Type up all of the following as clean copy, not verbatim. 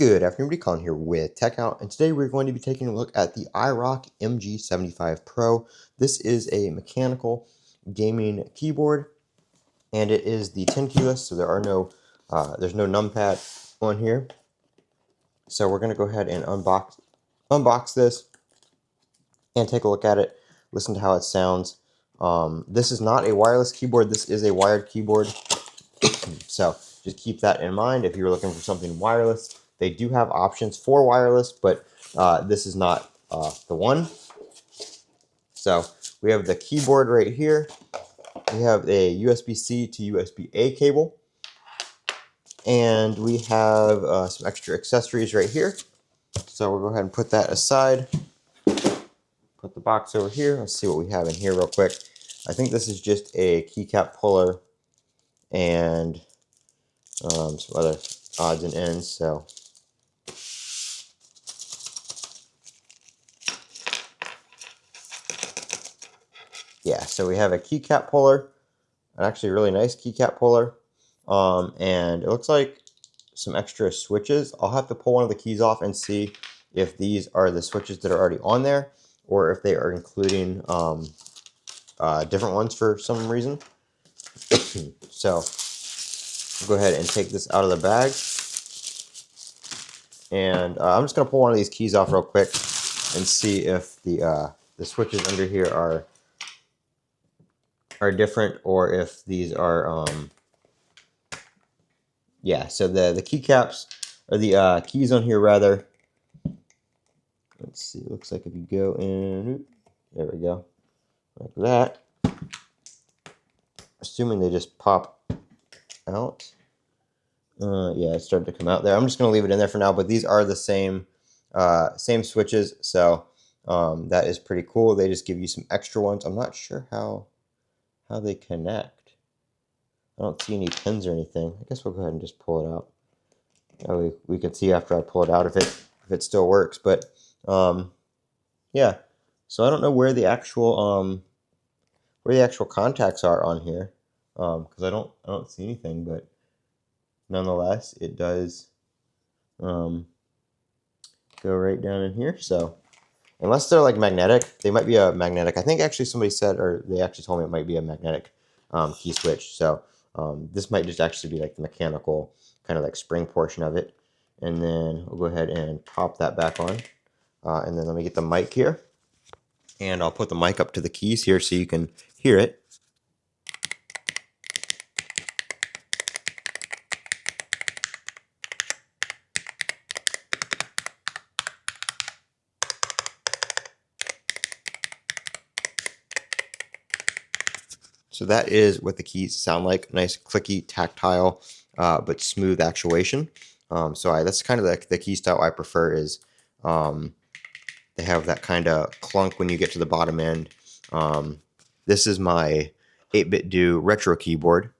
Good afternoon, Colin here with Techout, and today we're going to be taking a look at the IROK MG75 Pro. This is a mechanical gaming keyboard, and it is the 10 keyless, so there's no numpad on here. So we're going to go ahead and unbox this and take a look at it, listen to how it sounds. This is not a wireless keyboard, this is a wired keyboard. So just keep that in mind if you're looking for something wireless. They do have options for wireless, but this is not the one. So we have the keyboard right here. We have a USB-C to USB-A cable. And we have some extra accessories right here. So we'll go ahead and put that aside. Put the box over here. Let's see what we have in here real quick. I think this is just a keycap puller and some other odds and ends. So yeah, so we have a keycap puller, an actually really nice keycap puller, and it looks like some extra switches. I'll have to pull one of the keys off and see if these are the switches that are already on there, or if they are including different ones for some reason. So I'll go ahead and take this out of the bag, and I'm just going to pull one of these keys off real quick and see if the switches under here are different, or if these are yeah, so the keycaps, or the keys on here rather, let's see, it looks like if you go in, there we go, like that, assuming they just pop out. Yeah, it started to come out there. I'm just going to leave it in there for now, but these are the same switches, so that is pretty cool. They just give you some extra ones. I'm not sure how they connect. I don't see any pins or anything. I guess we'll go ahead and just pull it out. We can see after I pull it out if it still works. But yeah, so I don't know where the actual contacts are on here, because I don't see anything. But nonetheless, it does go right down in here. So unless they're like magnetic, they might be a magnetic. I think actually somebody said, or they actually told me it might be a magnetic key switch. So this might just actually be like the mechanical kind of like spring portion of it. And then we'll go ahead and pop that back on. And then let me get the mic here. And I'll put the mic up to the keys here so you can hear it. So that is what the keys sound like. Nice, clicky, tactile, but smooth actuation. So that's kind of the key style I prefer, is they have that kind of clunk when you get to the bottom end. This is my 8-bit do retro keyboard.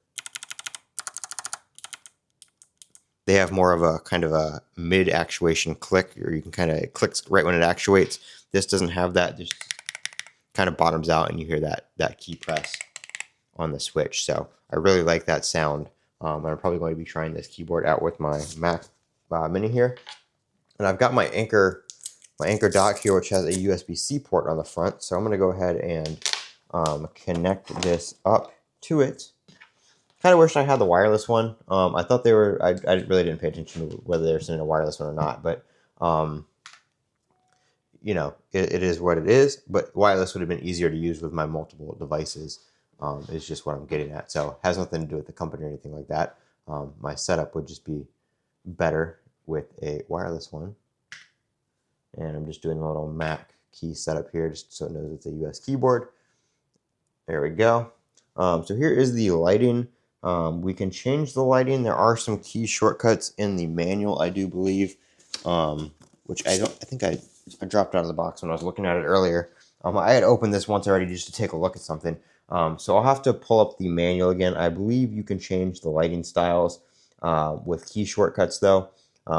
They have more of a kind of a mid actuation click, or you can kind of, it clicks right when it actuates. This doesn't have that, just kind of bottoms out and you hear that key press on the switch. So I really like that sound. I'm probably going to be trying this keyboard out with my Mac Mini here. And I've got my Anchor dock here, which has a USB-C port on the front. So I'm going to go ahead and connect this up to it. Kind of wish I had the wireless one. I thought they were, I really didn't pay attention to whether they were sending a wireless one or not, but you know, it is what it is. But wireless would have been easier to use with my multiple devices. Is just what I'm getting at. So it has nothing to do with the company or anything like that. My setup would just be better with a wireless one. And I'm just doing a little Mac key setup here just so it knows it's a US keyboard. There we go. So here is the lighting. We can change the lighting. There are some key shortcuts in the manual, I do believe, which I think I dropped out of the box when I was looking at it earlier. I had opened this once already just to take a look at something. So I'll have to pull up the manual again. I believe you can change the lighting styles with key shortcuts though.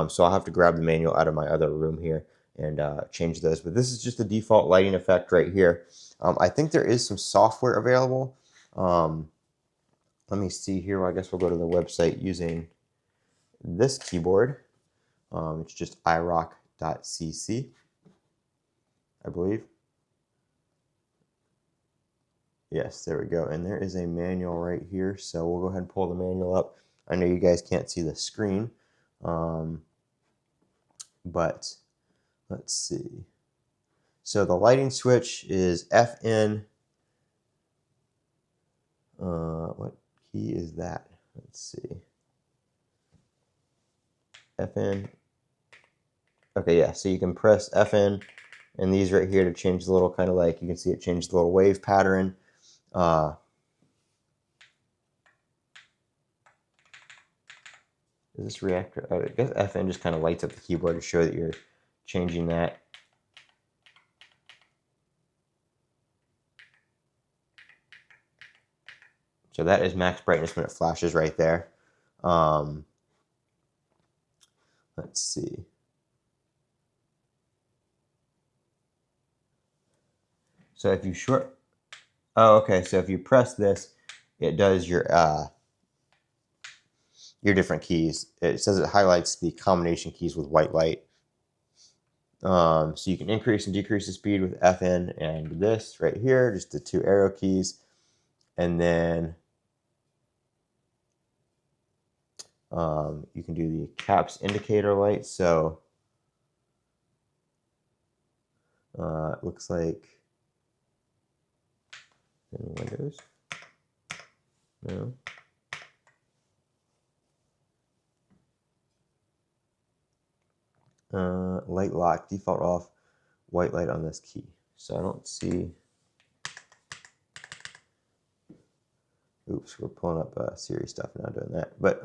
So I'll have to grab the manual out of my other room here and change those. But this is just the default lighting effect right here. I think there is some software available. Let me see here. I guess we'll go to the website using this keyboard. It's just IROK.cc, I believe. Yes, there we go. And there is a manual right here. So we'll go ahead and pull the manual up. I know you guys can't see the screen, but let's see. So the lighting switch is FN. What key is that? Let's see. FN. Okay, yeah, so you can press FN and these right here to change the little kind of like, you can see it changed the little wave pattern. Is this reactor? Oh, I guess FN just kind of lights up the keyboard to show that you're changing that. So that is max brightness when it flashes right there. Let's see. So if you okay, so if you press this, it does your different keys. It says it highlights the combination keys with white light. So you can increase and decrease the speed with FN and this right here, just the two arrow keys. And then you can do the caps indicator light. So it looks like in Windows. No. Light lock, default off, white light on this key. So I don't see. Oops, we're pulling up Siri stuff now doing that. But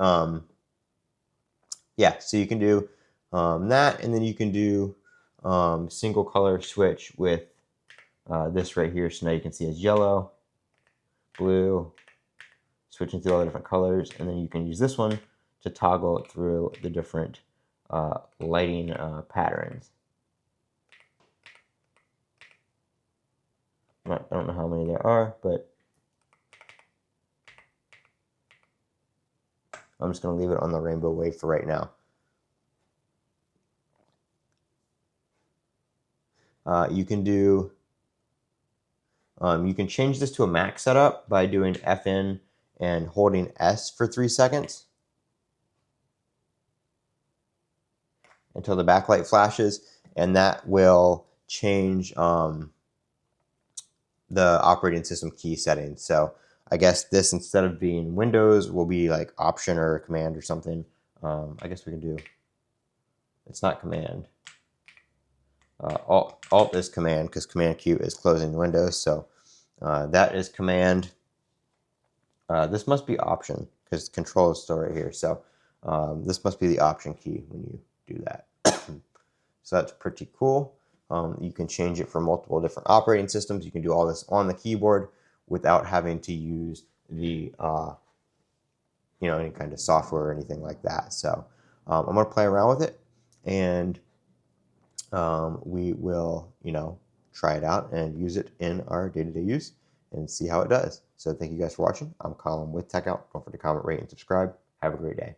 yeah, so you can do that, and then you can do single color switch with this right here. So now you can see it's yellow, blue, switching through all the different colors, and then you can use this one to toggle through the different lighting patterns. I don't know how many there are, but I'm just going to leave it on the rainbow wave for right now. You can do, you can change this to a max setup by doing FN and holding S for 3 seconds until the backlight flashes, and that will change the operating system key settings. So I guess this, instead of being Windows, will be like Option or Command or something. I guess we can do, it's not Command. Alt is Command, because Command Q is closing Windows. So that is Command. This must be Option, because Control is still right here. So this must be the Option key when you do that. So that's pretty cool. You can change it for multiple different operating systems. You can do all this on the keyboard without having to use the any kind of software or anything like that. So I'm going to play around with it, and we will try it out and use it in our day-to-day use and see how it does. So thank you guys for watching. I'm Colin with Techout. Don't forget to comment, rate, and subscribe. Have a great day.